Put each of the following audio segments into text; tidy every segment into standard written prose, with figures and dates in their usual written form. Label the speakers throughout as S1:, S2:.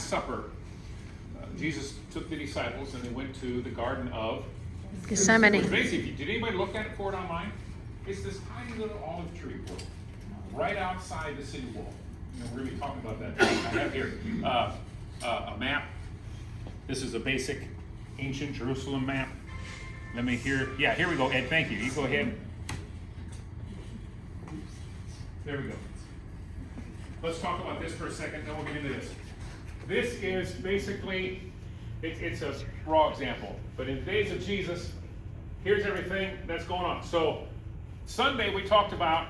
S1: Last Supper, Jesus took the disciples and they went to the Garden of
S2: Gethsemane.
S1: Basically, did anybody look at it for it online? It's this tiny little olive tree right outside the city wall. You know, we're going to be talking about that. I have here a map. This is a basic ancient Jerusalem map. Let me hear. Yeah, here we go, Ed. Thank you. You go ahead. There we go. Let's talk about this for a second, then we'll get into this. This is basically, it's a raw example, but in the days of Jesus, here's everything that's going on. So, Sunday we talked about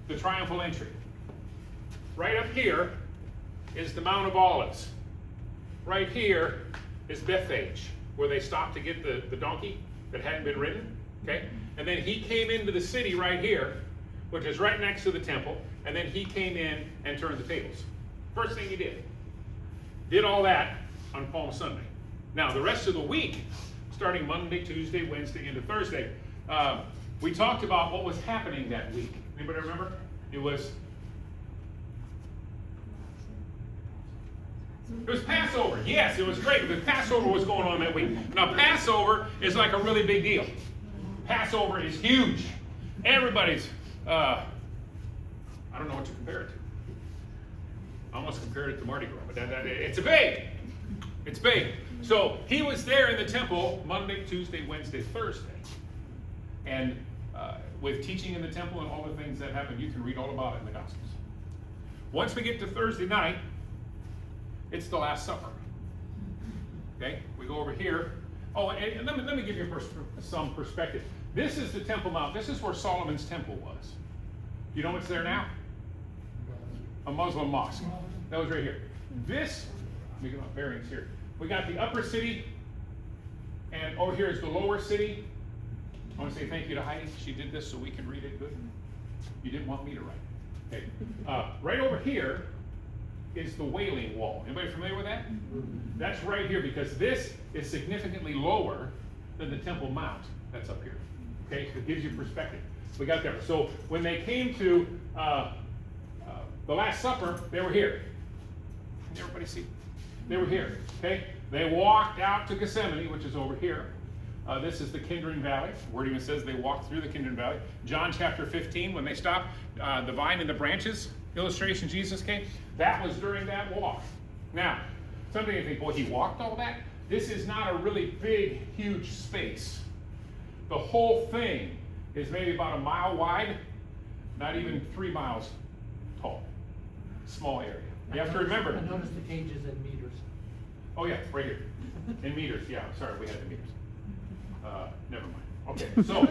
S1: the triumphal entry. Right up here is the Mount of Olives. Right here is Bethphage, where they stopped to get the donkey that hadn't been ridden. Okay? And then he came into the city right here, which is right next to the temple, and then he came in and turned the tables. First thing he did. Did all that on Palm Sunday. Now, the rest of the week, starting Monday, Tuesday, Wednesday, into Thursday, we talked about what was happening that week. Anybody remember? It was Passover. Yes, it was great because Passover was going on that week. Now, Passover is like a really big deal. Passover is huge. Everybody's, I don't know what to compare it to. I almost compared it to Mardi Gras, but it's big. It's big. So he was there in the temple Monday, Tuesday, Wednesday, Thursday. And with teaching in the temple and all the things that happened, you can read all about it in the Gospels. Once we get to Thursday night, it's the Last Supper. Okay, we go over here. Oh, and let me give you some perspective. This is the Temple Mount. This is where Solomon's temple was. You know what's there now? A Muslim mosque. That was right here. This, let me get my bearings here. We got the upper city, and over here is the lower city. I want to say thank you to Heidi. She did this so we can read it good. You didn't want me to write. Okay. Right over here is the Wailing Wall. Anybody familiar with that? That's right here because this is significantly lower than the Temple Mount that's up here. Okay, so it gives you perspective. We got there. So when they came to the Last Supper, they were here. Can everybody see? They were here. Okay, they walked out to Gethsemane, which is over here. This is the Kidron Valley. The word even says they walked through the Kidron Valley. John chapter 15, when they stopped the vine and the branches illustration Jesus came, that was during that walk. Now, something you think, boy, he walked all that? This is not a really big, huge space. The whole thing is maybe about a mile wide, not even 3 miles tall. Small area. You have to remember.
S3: I noticed the gauges in meters.
S1: Oh yeah, right here. In meters, yeah, sorry, we had the meters. Never mind. Okay, so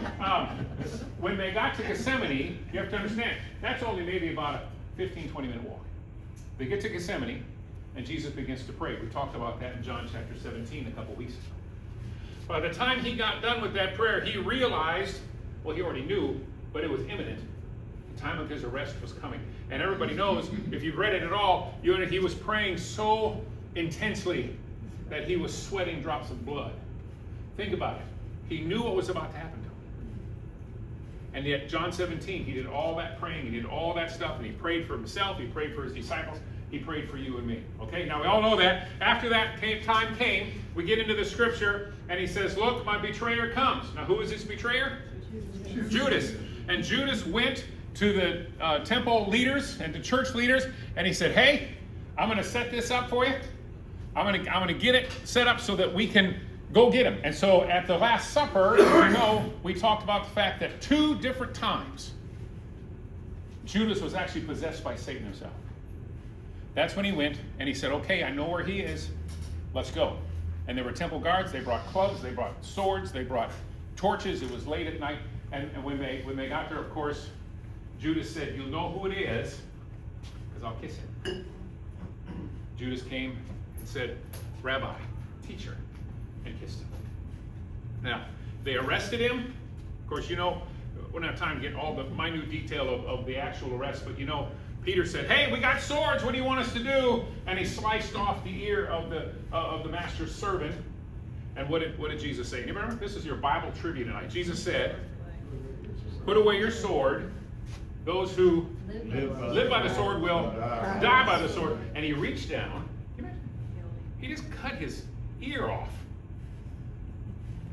S1: when they got to Gethsemane, you have to understand, that's only maybe about a 15, 20-minute walk. They get to Gethsemane, and Jesus begins to pray. We talked about that in John chapter 17 a couple weeks ago. By the time he got done with that prayer, he realized, well, he already knew, but it was imminent. The time of his arrest was coming. And everybody knows, if you've read it at all, he was praying so intensely that he was sweating drops of blood. Think about it. He knew what was about to happen to him. And yet, John 17, he did all that praying, he did all that stuff, and he prayed for himself, he prayed for his disciples, he prayed for you and me. Okay, now we all know that. After that time came, we get into the scripture, and he says, look, my betrayer comes. Now, who is this betrayer? Judas. And Judas went to the temple leaders and the church leaders, and he said, hey, I'm going to set this up for you. I'm going to get it set up so that we can go get him. And so at the Last Supper, you know, we talked about the fact that 2 different times Judas was actually possessed by Satan himself. That's when he went and he said, okay, I know where he is. Let's go. And there were temple guards. They brought clubs. They brought swords. They brought torches. It was late at night. And when they got there, of course, Judas said, you'll know who it is because I'll kiss him. Judas came and said, Rabbi, teacher, and kissed him. Now, they arrested him. Of course, you know, we don't have time to get all the minute detail of the actual arrest, but you know, Peter said, hey, we got swords, what do you want us to do? And he sliced off the ear of the master's servant. And what did Jesus say? You remember? This is your Bible trivia tonight. Jesus said, put away your sword. Those who live by the sword will die by the sword. And he reached down. He just cut his ear off.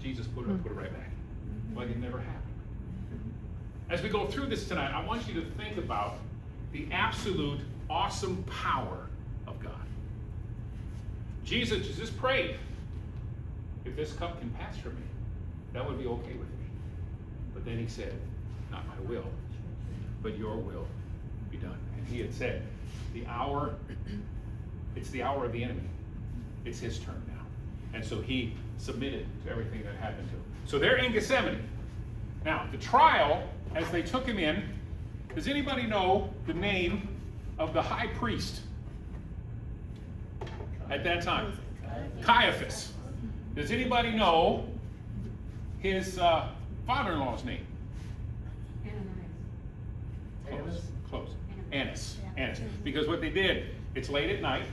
S1: Jesus put it right back. Like it never happened. As we go through this tonight, I want you to think about the absolute awesome power of God. Jesus just prayed, if this cup can pass from me, that would be okay with me. But then he said, not my will, but your will be done. And he had said, it's the hour of the enemy. It's his turn now. And so he submitted to everything that happened to him. So they're in Gethsemane. Now, the trial, as they took him in, does anybody know the name of the high priest at that time? Caiaphas. Does anybody know his father-in-law's name? Close. Annas. Because what they did, it's late at night,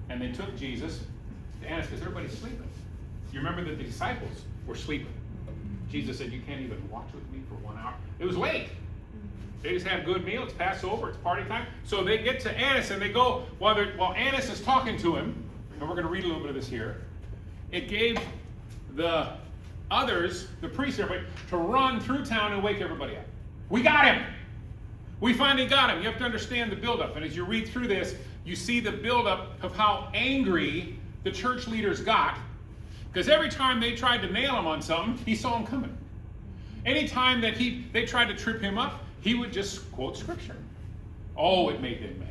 S1: and they took Jesus to Annas because everybody's sleeping. You remember that the disciples were sleeping. Jesus said, you can't even watch with me for 1 hour. It was late. They just had a good meal. It's Passover. It's party time. So they get to Annas, and they go, while Annas is talking to him, and we're going to read a little bit of this here, it gave the others, the priests, everybody, to run through town and wake everybody up. We got him. We finally got him. You have to understand the buildup. And as you read through this, you see the buildup of how angry the church leaders got. Because every time they tried to nail him on something, he saw him coming. Anytime that they tried to trip him up, he would just quote scripture. Oh, it made them mad.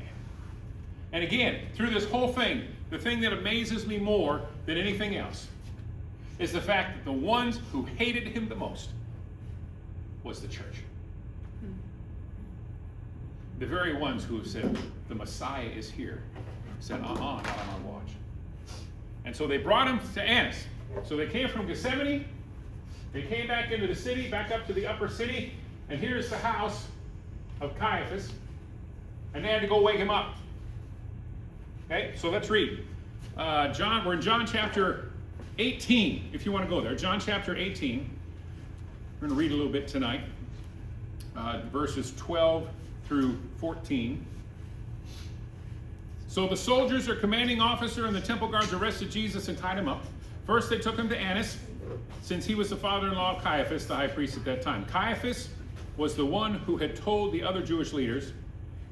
S1: And again, through this whole thing, the thing that amazes me more than anything else is the fact that the ones who hated him the most was the church. The very ones who have said, the Messiah is here, said, not on our watch. And so they brought him to Annas. So they came from Gethsemane, they came back into the city, back up to the upper city, and here's the house of Caiaphas, and they had to go wake him up. Okay, so let's read. We're in John chapter 18, if you want to go there. John chapter 18. We're going to read a little bit tonight. Verses 12 through 14. So the soldiers or commanding officer and the temple guards arrested Jesus and tied him up. First they took him to Annas, since he was the father-in-law of Caiaphas, the high priest at that time. Caiaphas was the one who had told the other Jewish leaders,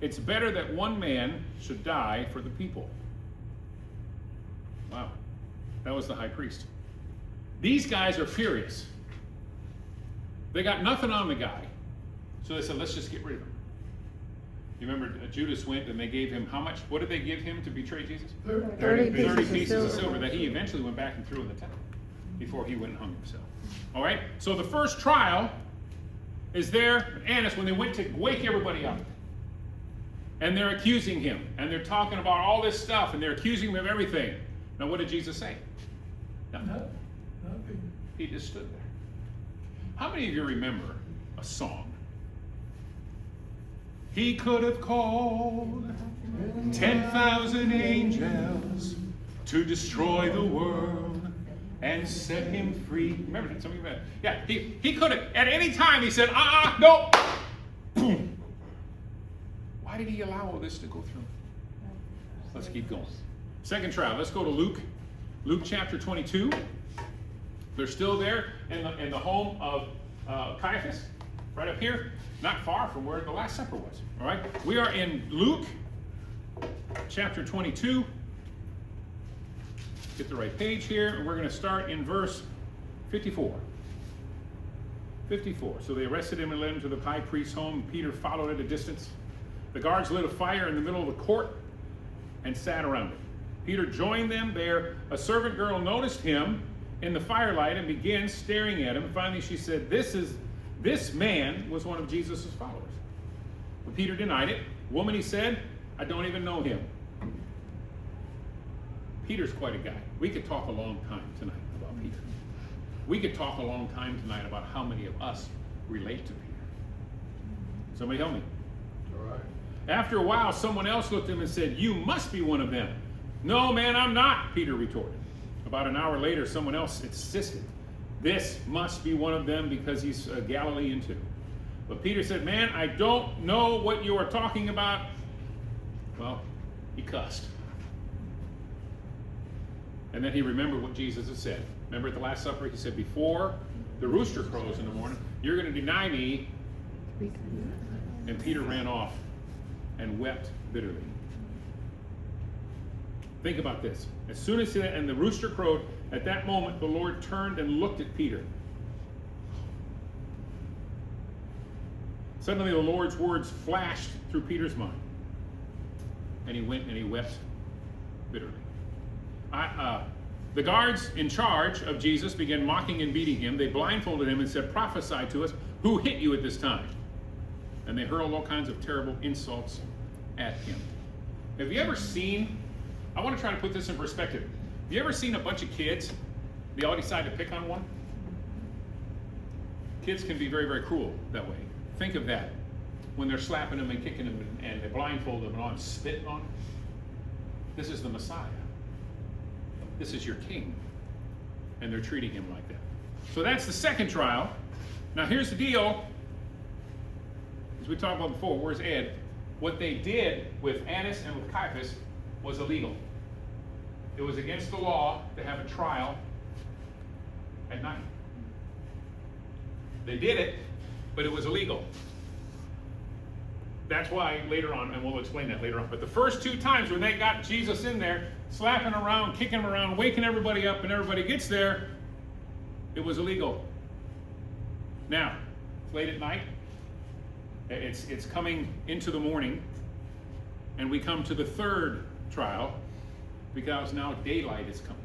S1: it's better that one man should die for the people. Wow, that was the high priest. These guys are furious. They got nothing on the guy. So they said, let's just get rid of him. You remember Judas went and they gave him how much? What did they give him to betray Jesus?
S2: 30
S1: pieces of silver that he eventually went back and threw in the temple before he went and hung himself. All right? So the first trial is there, Annas, when they went to wake everybody up. And they're accusing him. And they're talking about all this stuff. And they're accusing him of everything. Now what did Jesus say? Nothing. He just stood there. How many of you remember a song? He could have called 10,000 angels to destroy the world and set him free. Remember that? Some of you remember that? Yeah, he could have, at any time he said, no. Boom. Why did he allow all this to go through? Let's keep going. Second trial, let's go to Luke. Luke chapter 22. They're still there in the home of Caiaphas, right up here, not far from where the Last Supper was. All right, we are in Luke chapter 22. Get the right page here, and we're going to start in verse 54. 54. So they arrested him and led him to the high priest's home. Peter followed at a distance. The guards lit a fire in the middle of the court and sat around it. Peter joined them there. A servant girl noticed him in the firelight and began staring at him. Finally, she said, This man was one of Jesus' followers. But Peter denied it. Woman, he said, I don't even know him. Peter's quite a guy. We could talk a long time tonight about Peter. We could talk a long time tonight about how many of us relate to Peter. Somebody help me.
S3: All right.
S1: After a while, someone else looked at him and said, You must be one of them. No, man, I'm not, Peter retorted. About an hour later, someone else insisted. This must be one of them because he's a Galilean too. But Peter said, man, I don't know what you are talking about. Well, he cussed. And then he remembered what Jesus had said. Remember at the Last Supper, he said, before the rooster crows in the morning, you're going to deny me. And Peter ran off and wept bitterly. Think about this. As soon as and the rooster crowed, at that moment the Lord turned and looked at Peter. Suddenly the Lord's words flashed through Peter's mind. And he went and he wept bitterly. The guards in charge of Jesus began mocking and beating him. They blindfolded him and said, prophesy to us, who hit you at this time? And they hurled all kinds of terrible insults at him. Have you ever seen, I want to try to put this in perspective. Have you ever seen a bunch of kids, they all decide to pick on one? Kids can be very, very cruel that way. Think of that. When they're slapping them and kicking them and they blindfold them and all and spitting on them. This is the Messiah. This is your king. And they're treating him like that. So that's the second trial. Now here's the deal. As we talked about before, where's Ed? What they did with Annas and with Caiaphas was illegal. It was against the law to have a trial at night. They did it, but it was illegal. That's why later on, and we'll explain that later on, but the first two times when they got Jesus in there, slapping around, kicking him around, waking everybody up, and everybody gets there, it was illegal. Now, it's late at night. It's coming into the morning, and we come to the third trial because now daylight is coming.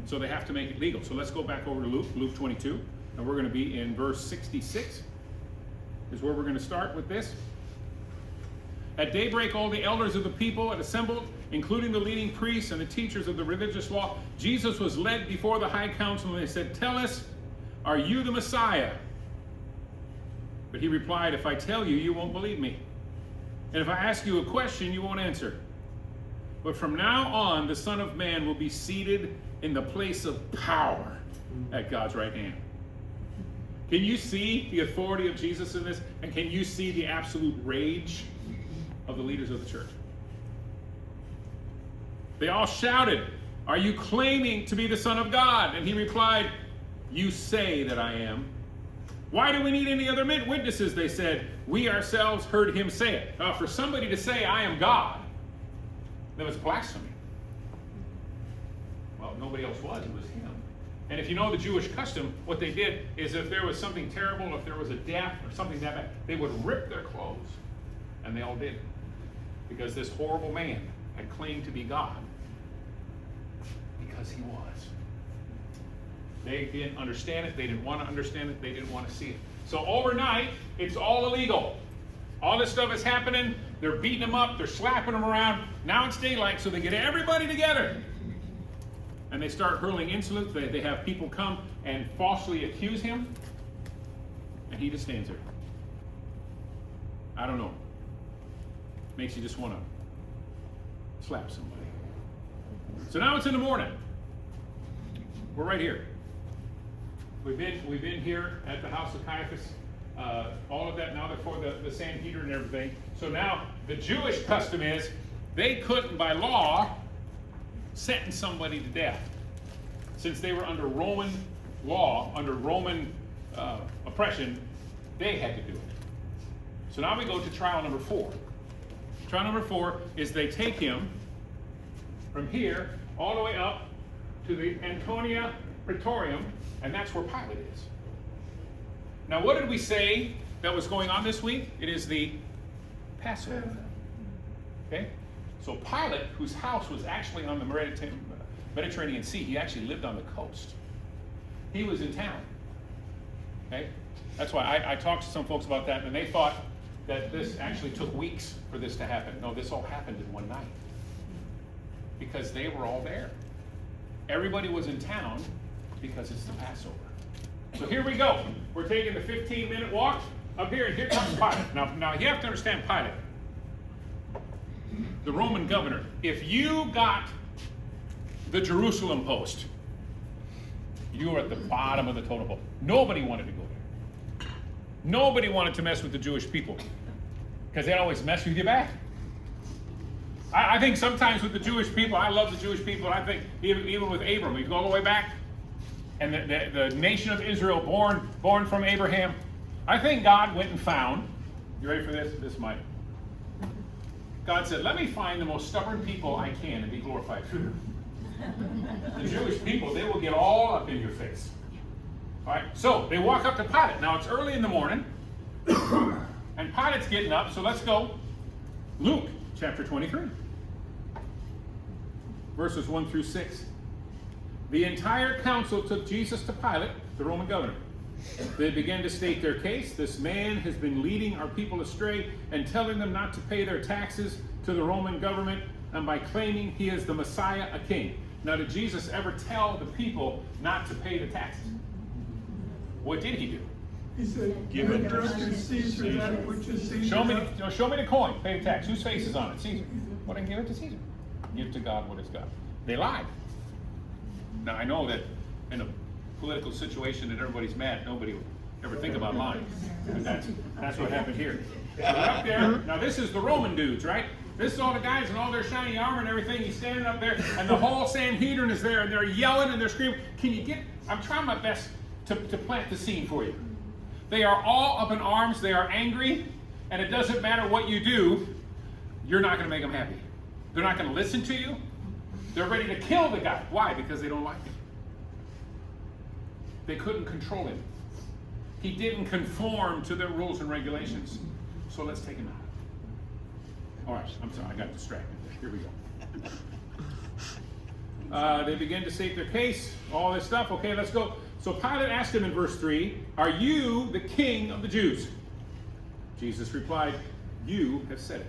S1: So they have to make it legal. So let's go back over to Luke 22, and we're going to be in verse 66 is where we're going to start with this. At daybreak, all the elders of the people had assembled, including the leading priests and the teachers of the religious law. Jesus was led before the high council, and they said, tell us, are you the Messiah? But he replied, if I tell you, you won't believe me. And if I ask you a question, you won't answer. But from now on, the Son of Man will be seated in the place of power at God's right hand. Can you see the authority of Jesus in this? And can you see the absolute rage of the leaders of the church? They all shouted, are you claiming to be the Son of God? And he replied, you say that I am. Why do we need any other witnesses? They said, we ourselves heard him say it. Now, for somebody to say, I am God, that was blasphemy. Well, nobody else was, it was him. And if you know the Jewish custom, what they did is if there was something terrible, if there was a death or something that bad, they would rip their clothes. And they all did. Because this horrible man had claimed to be God. Because he was. They didn't understand it. They didn't want to understand it. They didn't want to see it. So overnight, it's all illegal. All this stuff is happening. They're beating him up. They're slapping him around. Now it's daylight, so they get everybody together. And they start hurling insolence. They have people come and falsely accuse him. And he just stands there. I don't know. Makes you just want to slap somebody. So now it's in the morning. We're right here. We've been here at the house of Caiaphas. All of that now before the Sanhedrin and everything. So now the Jewish custom is they couldn't by law sentence somebody to death. Since they were under Roman law, under Roman oppression, they had to do it. So now we go to trial number 4. Trial number 4 is they take him from here all the way up to the Antonia Praetorium, and that's where Pilate is. Now, what did we say that was going on this week? It is the Passover. Okay? So Pilate, whose house was actually on the Mediterranean Sea, he actually lived on the coast. He was in town. Okay? That's why I talked to some folks about that, and they thought that this actually took weeks for this to happen. No, this all happened in one night. Because they were all there. Everybody was in town because it's the Passover. So here we go. We're taking the 15-minute walk up here, and here comes Pilate. Now you have to understand Pilate, the Roman governor. If you got the Jerusalem Post, you were at the bottom of the totem pole. Nobody wanted to go there. Nobody wanted to mess with the Jewish people because they'd always mess with you back. I think sometimes with the Jewish people, I love the Jewish people, I think even with Abram, we go all the way back, and the nation of Israel born from Abraham, I think God went and found, you ready for this? This might. God said, let me find the most stubborn people I can and be glorified through them. The Jewish people, they will get all up in your face. All right, so they walk up to Pilate. Now it's early in the morning, and Pilate's getting up, so let's go. Luke chapter 23, verses 1 through 6. The entire council took Jesus to Pilate, the Roman governor. They began to state their case. This man has been leading our people astray and telling them not to pay their taxes to the Roman government, and by claiming he is the Messiah, a king. Now, did Jesus ever tell the people not to pay the taxes? What did he do?
S2: He said, give it to Caesar that which is Caesar.
S1: Show me the coin, pay the tax. Whose face is on it? Caesar. Well, then give it to Caesar. Give to God what is God. They lied. Now, I know that in a political situation that everybody's mad, nobody would ever think about lying. But that's what happened here. So up there, now this is the Roman dudes, right? This is all the guys in all their shiny armor and everything. He's standing up there, and the whole Sanhedrin is there, and they're yelling and they're screaming. I'm trying my best to plant the scene for you. They are all up in arms, they are angry, and it doesn't matter what you do, you're not going to make them happy. They're not going to listen to you. They're ready to kill the guy. Why? Because they don't like him. They couldn't control him. He didn't conform to their rules and regulations. So let's take him out. All right, I'm sorry, I got distracted. Here we go. They begin to state their case, all this stuff. Okay, let's go. So Pilate asked him in verse 3, are you the king of the Jews? Jesus replied, you have said it.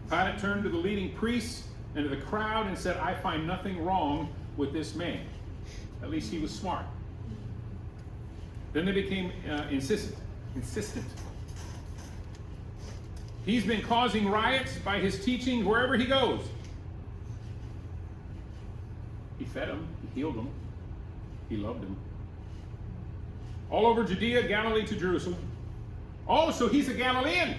S1: Pilate turned to the leading priests and to the crowd and said, I find nothing wrong with this man. At least he was smart. Then they became insistent. He's been causing riots by his teaching wherever he goes. He fed them, he healed them, he loved them. All over Judea, Galilee to Jerusalem. Oh, so he's a Galilean.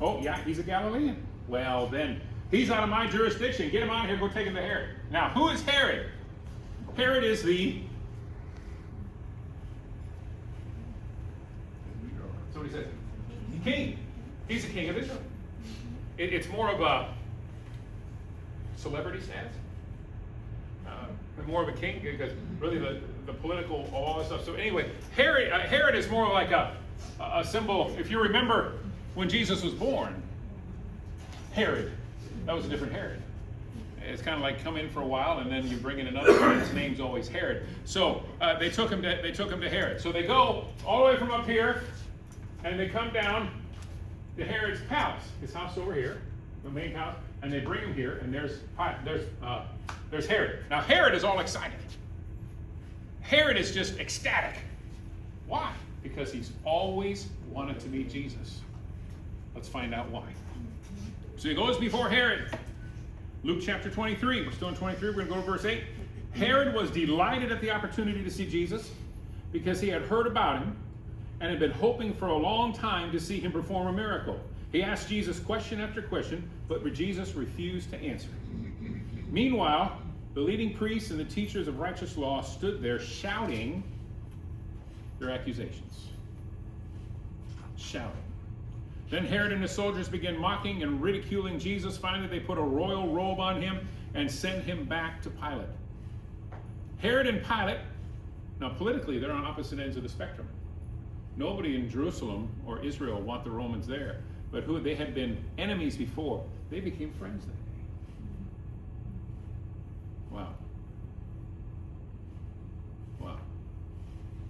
S1: Oh, yeah, he's a Galilean. Well, then, he's out of my jurisdiction. Get him out of here, go take him to Herod. Now, who is Herod? Herod is so what he says, the king. He's the king of Israel. It's more of a celebrity status. More of a king, because really the political, all that stuff. So anyway, Herod is more like a symbol. If you remember when Jesus was born, Herod, that was a different Herod. It's kind of like come in for a while and then you bring in another one. His name's always Herod. So they took him to Herod. So they go all the way from up here and they come down to Herod's palace, his house over here, the main house, and they bring him here, and there's Herod. Now Herod is all excited. Herod is just ecstatic. Why? Because he's always wanted to meet Jesus. Let's find out why. So he goes before Herod. Luke chapter 23. We're still in 23. We're going to go to verse 8. Herod was delighted at the opportunity to see Jesus because he had heard about him and had been hoping for a long time to see him perform a miracle. He asked Jesus question after question, but Jesus refused to answer. Meanwhile, the leading priests and the teachers of righteous law stood there shouting their accusations. Shouting. Then Herod and his soldiers began mocking and ridiculing Jesus. Finally, they put a royal robe on him and sent him back to Pilate. Herod and Pilate, now politically, they're on opposite ends of the spectrum. Nobody in Jerusalem or Israel want the Romans there. But who they had been enemies before, they became friends that day. Wow. Wow.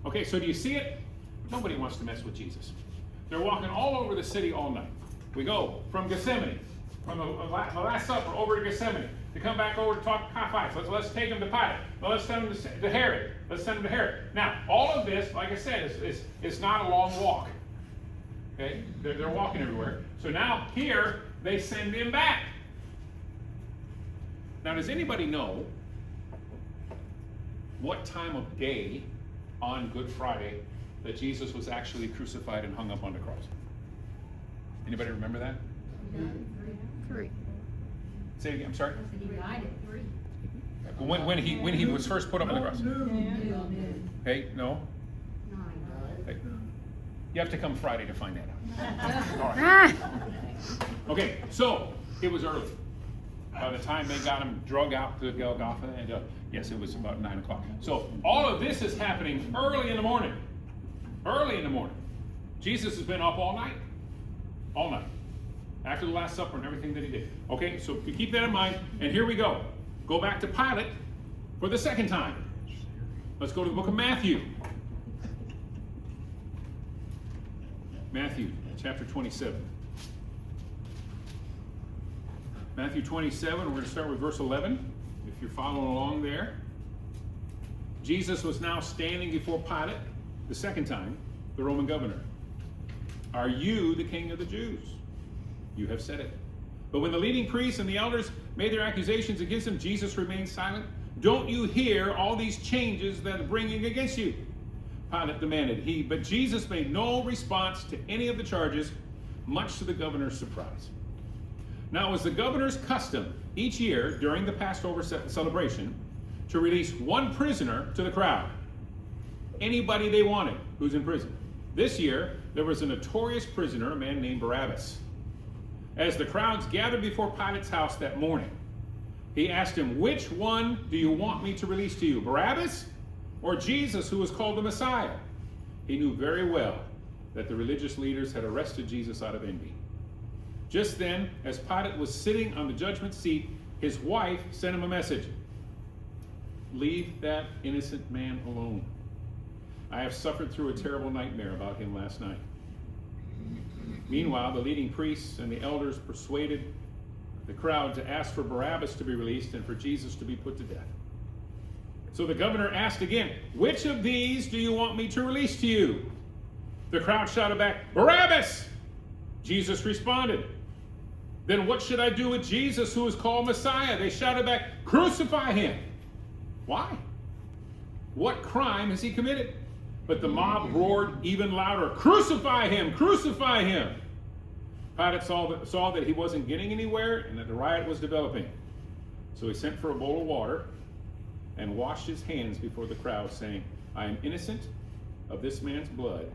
S1: Okay, so do you see it? Nobody wants to mess with Jesus. They're walking all over the city all night. We go from Gethsemane, from the Last Supper, over to Gethsemane, to come back over to talk to fights. Let's take them to Pilate. Well, let's send them to Herod. Let's send them to Herod. Now, all of this, like I said, is not a long walk. Okay? They're walking everywhere. So now, here, they send him back. Now, does anybody know what time of day on Good Friday that Jesus was actually crucified and hung up on the cross? Anybody remember that?
S3: 3.
S1: Say it again, I'm sorry.
S3: He died at 3.
S1: When he was first put up on the cross.
S2: Noon.
S1: Hey, no?
S3: 9.
S1: Hey. You have to come Friday to find that out. All right.
S4: Ah!
S1: Okay, so it was early. By the time they got him drug out to Golgotha, and yes, it was about 9 o'clock. So all of this is happening early in the morning. Early in the morning. Jesus has been up all night. All night. After the Last Supper and everything that he did. Okay, so you keep that in mind, and here we go. Go back to Pilate for the second time. Let's go to the book of Matthew. Matthew, chapter 27. Matthew 27, we're going to start with verse 11, if you're following along there. Jesus was now standing before Pilate, the second time, the Roman governor. Are you the king of the Jews? You have said it. But when the leading priests and the elders made their accusations against him, Jesus remained silent. Don't you hear all these changes that are bringing against you? Pilate demanded. But Jesus made no response to any of the charges, much to the governor's surprise. Now it was the governor's custom each year during the Passover celebration to release one prisoner to the crowd. Anybody they wanted who's in prison. This year, there was a notorious prisoner, a man named Barabbas. As the crowds gathered before Pilate's house that morning, he asked him, which one do you want me to release to you, Barabbas or Jesus, who was called the Messiah? He knew very well that the religious leaders had arrested Jesus out of envy. Just then, as Pilate was sitting on the judgment seat, his wife sent him a message. Leave that innocent man alone. I have suffered through a terrible nightmare about him last night. Meanwhile, the leading priests and the elders persuaded the crowd to ask for Barabbas to be released and for Jesus to be put to death. So the governor asked again, which of these do you want me to release to you? The crowd shouted back, Barabbas! Jesus responded, then what should I do with Jesus, who is called Messiah? They shouted back, crucify him! Why? What crime has he committed? But the mob roared even louder, crucify him! Crucify him! Pilate saw that he wasn't getting anywhere and that the riot was developing. So he sent for a bowl of water and washed his hands before the crowd, saying, I am innocent of this man's blood.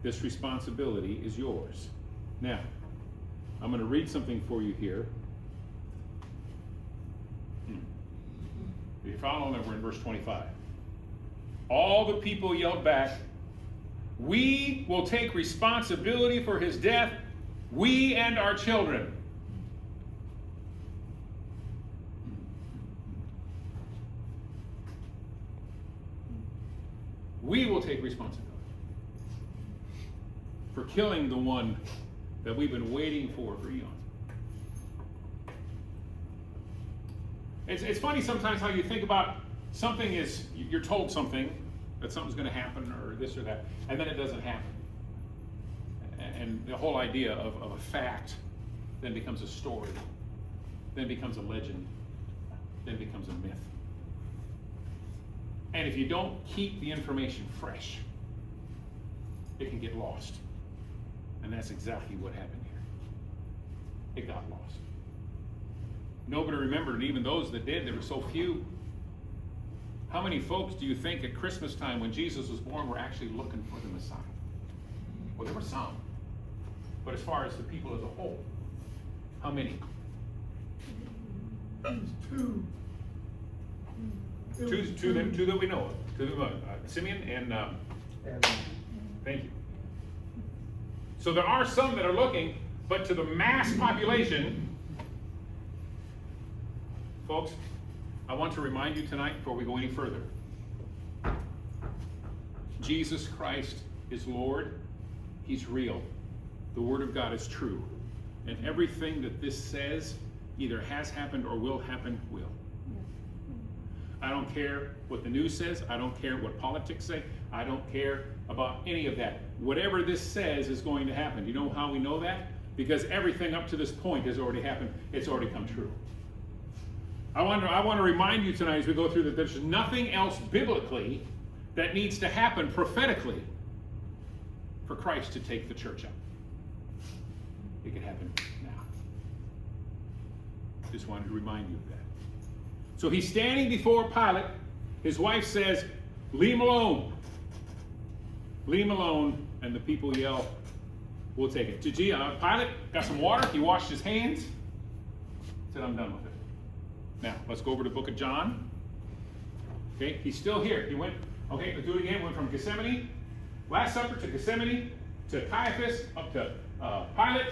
S1: This responsibility is yours. Now, I'm going to read something for you here. If you follow along, we're in verse 25. All the people yelled back, we will take responsibility for his death, we and our children. We will take responsibility for killing the one that we've been waiting for eons. It's funny sometimes how you think about something is, you're told something, that something's going to happen or this or that, and then it doesn't happen. And the whole idea of a fact then becomes a story, then becomes a legend, then becomes a myth. And if you don't keep the information fresh, it can get lost. And that's exactly what happened here. It got lost. Nobody remembered, and even those that did, there were so few. How many folks do you think at Christmas time when Jesus was born were actually looking for the Messiah? Well, there were some. But as far as the people as a whole, how many?
S2: Two.
S1: Two that we know of. Simeon and thank you. So there are some that are looking, but to the mass population, folks, I want to remind you tonight before we go any further. Jesus Christ is Lord. He's real. The Word of God is true. And everything that this says either has happened or will happen will. I don't care what the news says. I don't care what politics say. I don't care about any of that. Whatever this says is going to happen. You know how we know that? Because everything up to this point has already happened. It's already come true. I want to remind you tonight as we go through that there's nothing else biblically that needs to happen prophetically for Christ to take the church up. It can happen Just wanted to remind you of that. So he's standing before Pilate. His wife says, leave him alone. Leave him alone. And the people yell, we'll take it. Pilate got some water. He washed his hands. Said, I'm done with it. Now, let's go over to the book of John. Okay, he's still here. He went, okay, let's do it again. Went from Gethsemane, Last Supper, to Gethsemane, to Caiaphas, up to Pilate,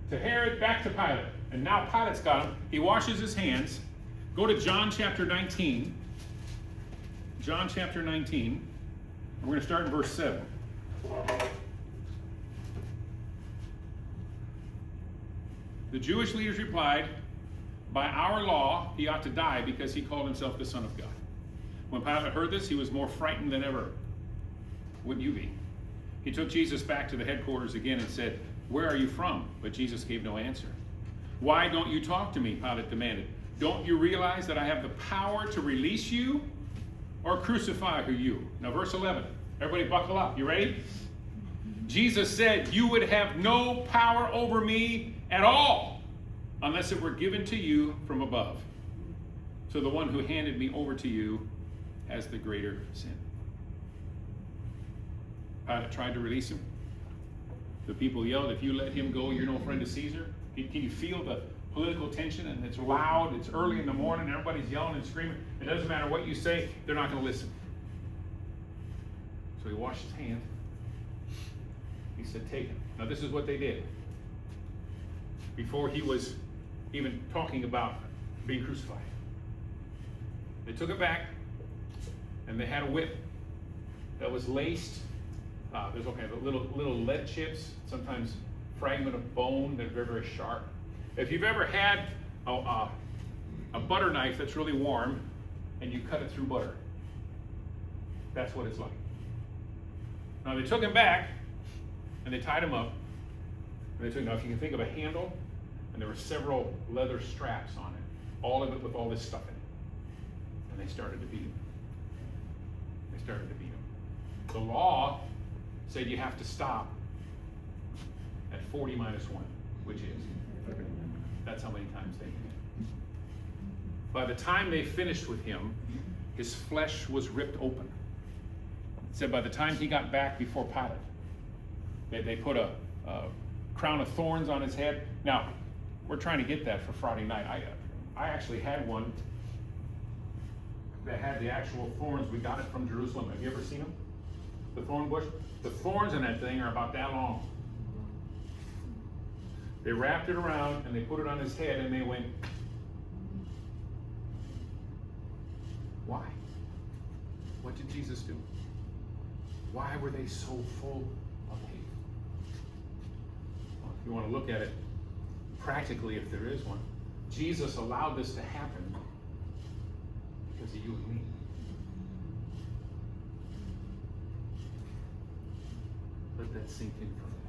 S1: to Herod, back to Pilate. And now Pilate's got him. He washes his hands. Go to John chapter 19. John chapter 19. We're going to start in verse 7. The Jewish leaders replied, by our law, he ought to die because he called himself the Son of God. When Pilate heard this, he was more frightened than ever. Wouldn't you be? He took Jesus back to the headquarters again and said, where are you from? But Jesus gave no answer. Why don't you talk to me? Pilate demanded. Don't you realize that I have the power to release you or crucify you? Now verse 11. Everybody buckle up. You ready? Jesus said, you would have no power over me at all unless it were given to you from above. So the one who handed me over to you has the greater sin. Pilate tried to release him. The people yelled, if you let him go, you're no friend to Caesar. Can you feel the political tension? And it's loud, it's early in the morning, everybody's yelling and screaming. It doesn't matter what you say, they're not going to listen. So he washed his hands. He said, take him. Now this is what they did. Before he was even talking about being crucified. They took it back, and they had a whip that was laced. There's all kinds of little lead chips, sometimes fragment of bone that are very, very sharp. If you've ever had a butter knife that's really warm, and you cut it through butter, that's what it's like. Now they took him back, and they tied him up. And they took, now if you can think of a handle, and there were several leather straps on it, all of it with all this stuff in it. And they started to beat him. They started to beat him. The law said you have to stop at 40 minus 1, which is. That's how many times they did it. By the time they finished with him, his flesh was ripped open. It said by the time he got back before Pilate, they put a crown of thorns on his head. Now, we're trying to get that for Friday night. I actually had one that had the actual thorns. We got it from Jerusalem. Have you ever seen them? The thorn bush? The thorns in that thing are about that long. They wrapped it around and they put it on his head and they went, why? What did Jesus do? Why were they so full of hate? Well, if you want to look at it practically, if there is one, Jesus allowed this to happen because of you and me. Let that sink in for a minute.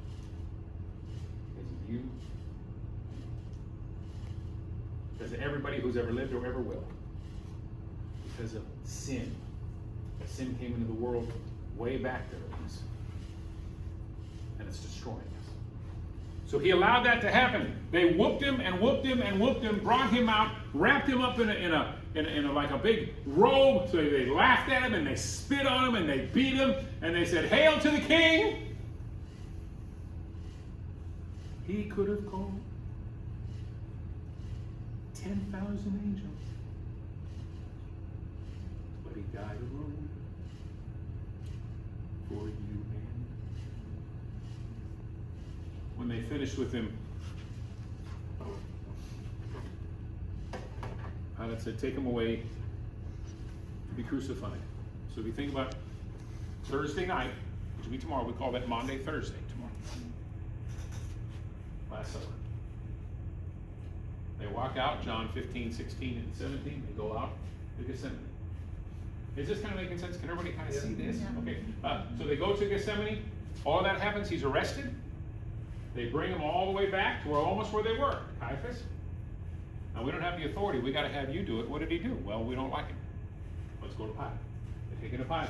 S1: Because of you. Because of everybody who's ever lived or ever will. Because of sin. Sin came into the world way back there. And it's destroying us. So he allowed that to happen. They whooped him and whooped him and whooped him, brought him out, wrapped him up in a like a big robe. So they laughed at him and they spit on him and they beat him and they said, "Hail to the king!" He could have called 10,000 angels, but he died alone for you and me. When they finished with him, Pilate said, "Take him away to be crucified." So if you think about Thursday night, which will be tomorrow, we call that Maundy Thursday tomorrow. Last Supper. They walk out, John 15, 16, and 17. They go out to Gethsemane. Is this kind of making sense? Can everybody kind of see this?
S3: Yeah.
S1: Okay. So they go to Gethsemane. All of that happens. He's arrested. They bring him all the way back to almost where they were, Caiaphas. Now, we don't have the authority. We got to have you do it. What did he do? Well, we don't like him. Let's go to Pilate. They take him to Pilate.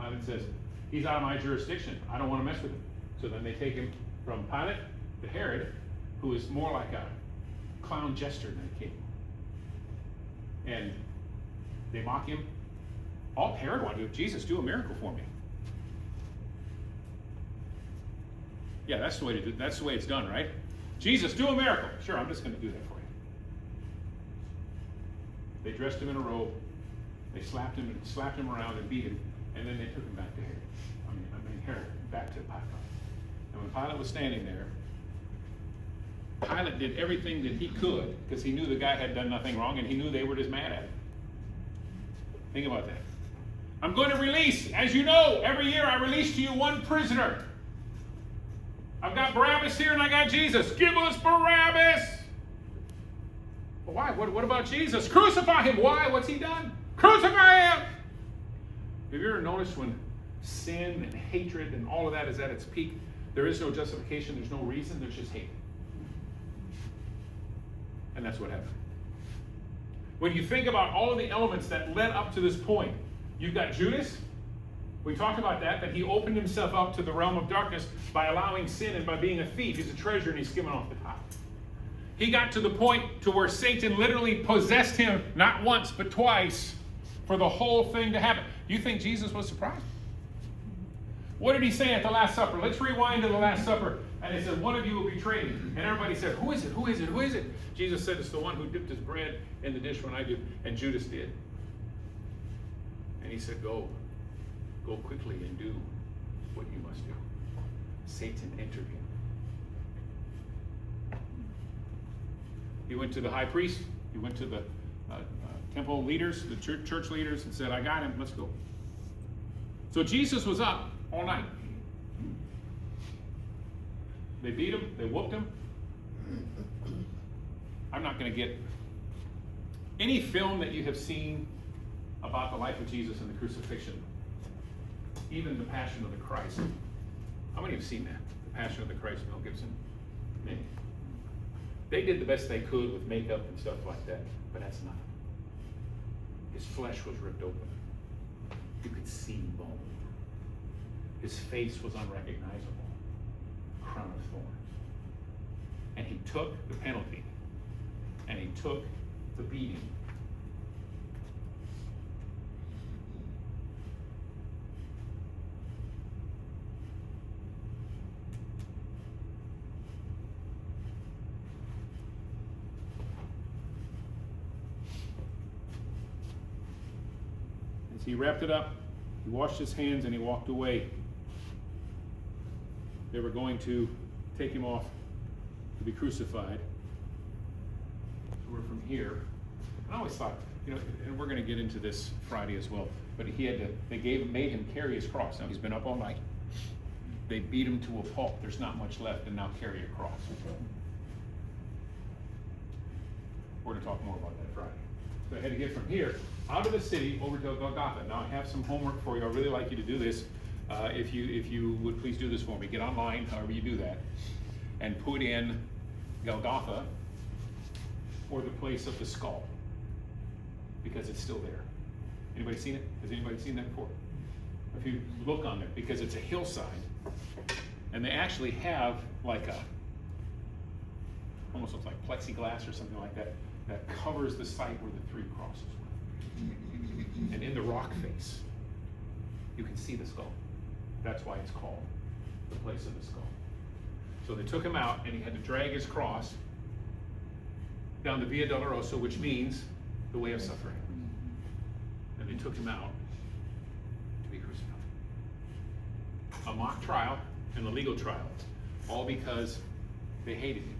S1: Pilate says, "He's out of my jurisdiction. I don't want to mess with him." So then they take him from Pilate to Herod, who is more like a clown jester than a king. and they mock him. All Herod wanted to do, Jesus, do a miracle for me. Yeah, that's the way to do. That's the way it's done, right? Jesus, do a miracle. Sure, I'm just going to do that for you. They dressed him in a robe. They slapped him around and beat him, and then they took him back to Herod. Herod, back to Pilate. And when Pilate was standing there, Pilate did everything that he could because he knew the guy had done nothing wrong, and he knew they were just mad at him. Think about that. I'm going to release, as you know, every year I release to you one prisoner. I've got Barabbas here and I got Jesus. Give us Barabbas! Well, why? What about Jesus? Crucify him! Why? What's he done? Crucify him! Have you ever noticed when sin and hatred and all of that is at its peak, there is no justification, there's no reason, there's just hate. And that's what happened. When you think about all of the elements that led up to this point, you've got Judas. We talked about that he opened himself up to the realm of darkness by allowing sin and by being a thief. He's a treasure and he's skimming off the top. He got to the point to where Satan literally possessed him not once but twice for the whole thing to happen. You think Jesus was surprised? What did he say at the Last Supper? Let's rewind to the Last Supper. And he said, one of you will betray me. And everybody said, who is it? Who is it? Who is it? Jesus said, it's the one who dipped his bread in the dish when I did. And Judas did. And he said, go quickly and do what you must do. Satan entered him. He went to the high priest. He went to the temple leaders, the church leaders, and said, I got him. Let's go. So Jesus was up all night. They beat him. They whooped him. I'm not going to get any film that you have seen about the life of Jesus and the crucifixion, even the Passion of the Christ. How many have seen that? The Passion of the Christ, Mel Gibson? Many. They did the best they could with makeup and stuff like that, but that's nothing. His flesh was ripped open. You could see bone. His face was unrecognizable. Crown of thorns. And he took the penalty. And he took the beating. As he wrapped it up, he washed his hands and he walked away. They were going to take him off to be crucified. So we're from here. And I always thought, and we're going to get into this Friday as well, but they made him carry his cross. Now he's been up all night. They beat him to a pulp. There's not much left, and now carry a cross. We're going to talk more about that Friday. So I had to get from here out of the city over to Golgotha. Now I have some homework for you. I really like you to do this. If you would please do this for me. Get online, however you do that, and put in Golgotha or the place of the skull, because it's still there. Anybody seen it? Has anybody seen that before? If you look on it, because it's a hillside, and they actually have like almost looks like plexiglass or something like that, that covers the site where the three crosses were. And in the rock face, you can see the skull. That's why it's called the place of the skull. So they took him out, and he had to drag his cross down the Via Dolorosa, which means the way of suffering. And they took him out to be crucified. A mock trial and a legal trial, all because they hated him.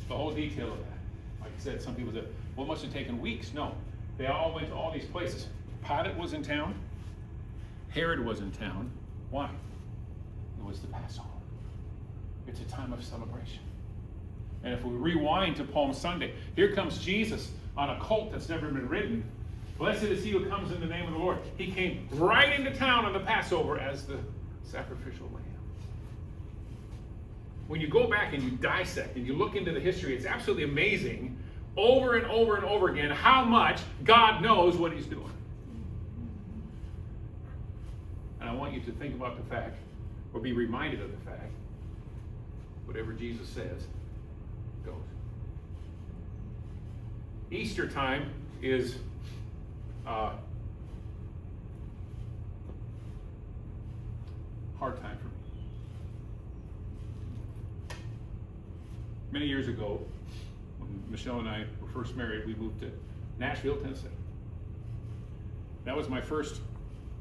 S1: The whole detail of that. Like I said, some people said, well, it must have taken weeks. No, they all went to all these places. Pilate was in town. Herod was in town. Why? It was the Passover. It's a time of celebration. And if we rewind to Palm Sunday, here comes Jesus on a colt that's never been ridden. Blessed is he who comes in the name of the Lord. He came right into town on the Passover as the sacrificial lamb. When you go back and you dissect and you look into the history, it's absolutely amazing over and over and over again how much God knows what he's doing. And I want you to think about the fact, or be reminded of the fact, whatever Jesus says goes. Easter time is hard time for me. Many years ago, when Michelle and I were first married, we moved to Nashville, Tennessee. That was my first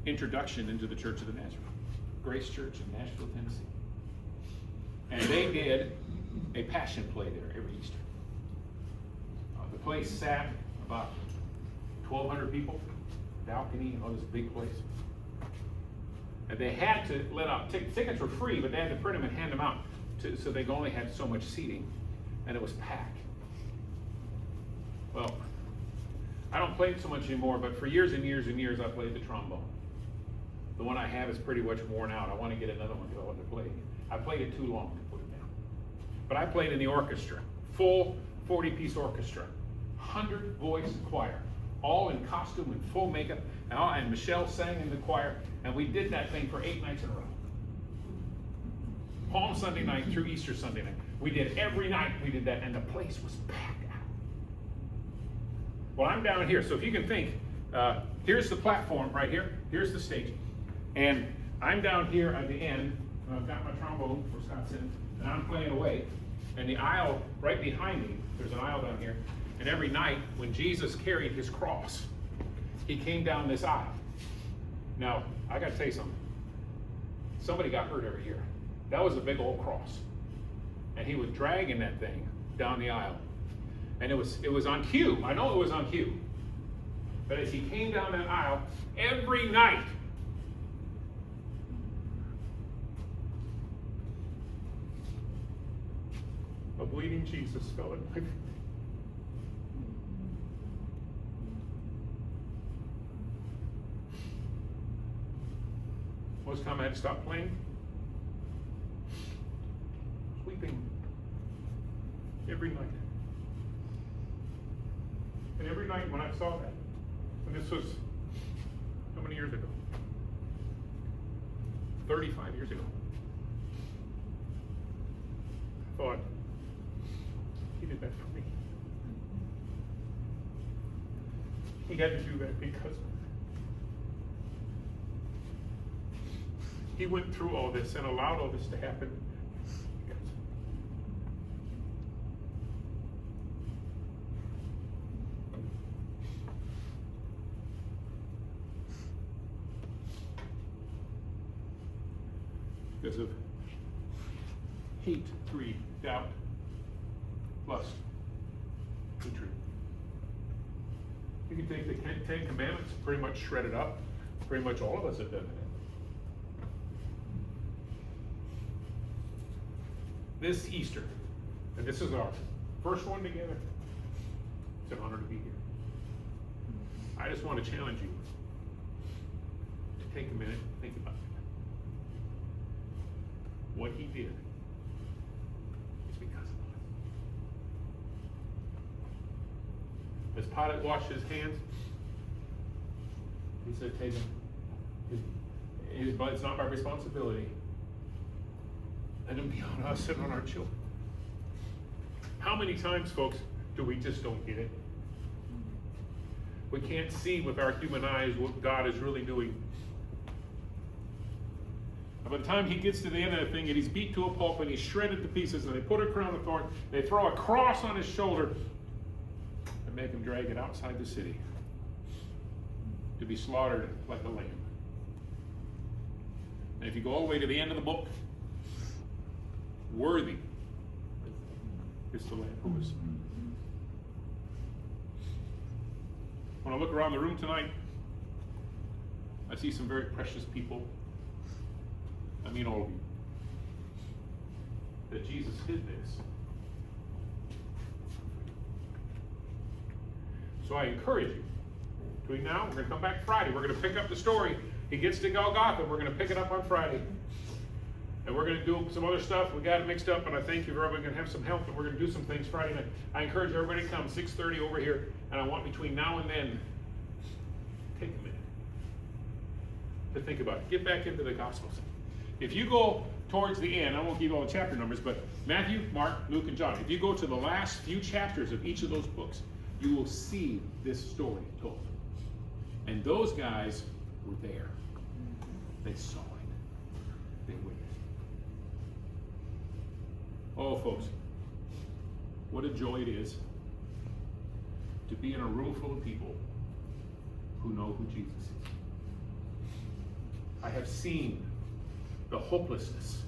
S1: introduction into the Church of the Nazarene, Grace Church in Nashville, Tennessee. And they did a passion play there every Easter. The place sat about 1,200 people, balcony, and all this big place. And they had to let out tickets were free, but they had to print them and hand them out, so they only had so much seating, and it was packed. Well, I don't play it so much anymore, but for years and years and years I played the trombone. The one I have is pretty much worn out. I want to get another one because I want to play it. I played it too long to put it down. But I played in the orchestra, full 40-piece orchestra, 100-voice choir, all in costume and full makeup, and Michelle sang in the choir, and we did that thing for 8 nights in a row. Palm Sunday night through Easter Sunday night. We did every night, we did that, and the place was packed out. Well, I'm down here, so if you can think, here's the platform right here, here's the stage, and I'm down here at the end, and I've got my trombone for Scott's in, and I'm playing away, and the aisle right behind me, there's an aisle down here, and every night when Jesus carried his cross, he came down this aisle. Now, I gotta tell you something. Somebody got hurt every year. That was a big old cross. And he was dragging that thing down the aisle. And it was on cue. I know it was on cue. But as he came down that aisle, every night, a bleeding Jesus fell at my feet. Most time I had to stop playing, weeping every night. And every night when I saw that, and this was how many years ago? 35 years ago. I thought, he did that for me. He had to do that because he went through all this and allowed all this to happen. Because of hate, greed, doubt, lust, hatred. You can take the Ten Commandments, pretty much shred it up. Pretty much all of us have done that. This Easter, and this is our first one together, it's an honor to be here. I just want to challenge you to take a minute and think about it. What he did is because of us. As Pilate washed his hands, he said, take him. His blood's not my responsibility. Let him be on us and on our children. How many times, folks, do we just don't get it? We can't see with our human eyes what God is really doing. By the time he gets to the end of the thing and he's beat to a pulp and he's shredded to pieces and they put a crown of thorns, they throw a cross on his shoulder and make him drag it outside the city to be slaughtered like a lamb. And if you go all the way to the end of the book, worthy is the Lamb who was. When I look around the room tonight, I see some very precious people. I mean all of you. That Jesus did this. So I encourage you, between now, we're going to come back Friday. We're going to pick up the story. He gets to Golgotha. We're going to pick it up on Friday. And we're going to do some other stuff. We got it mixed up, and I thank you for everybody. We're going to have some help, and we're going to do some things Friday night. I encourage everybody to come 6:30 over here, and I want between now and then, take a minute to think about it. Get back into the Gospels. If you go towards the end, I won't give you all the chapter numbers, but Matthew, Mark, Luke, and John. If you go to the last few chapters of each of those books, you will see this story told. And those guys were there. They saw it. They witnessed it. Oh, folks, what a joy it is to be in a room full of people who know who Jesus is. I have seen the hopelessness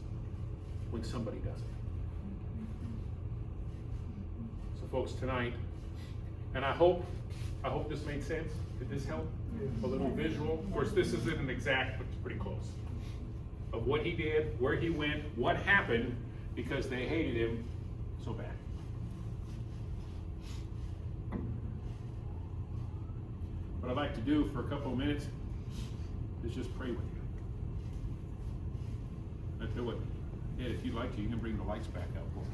S1: when somebody doesn't. So folks, tonight, and I hope this made sense. Did this help? A little visual. Of course, this isn't an exact, but it's pretty close. Of what he did, where he went, what happened, because they hated him so bad. What I'd like to do for a couple of minutes is just pray with you. I tell you what, Ed, if you'd like to, you can bring the lights back up for me.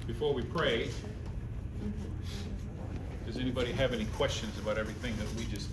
S1: Before we pray, does anybody have any questions about everything that we just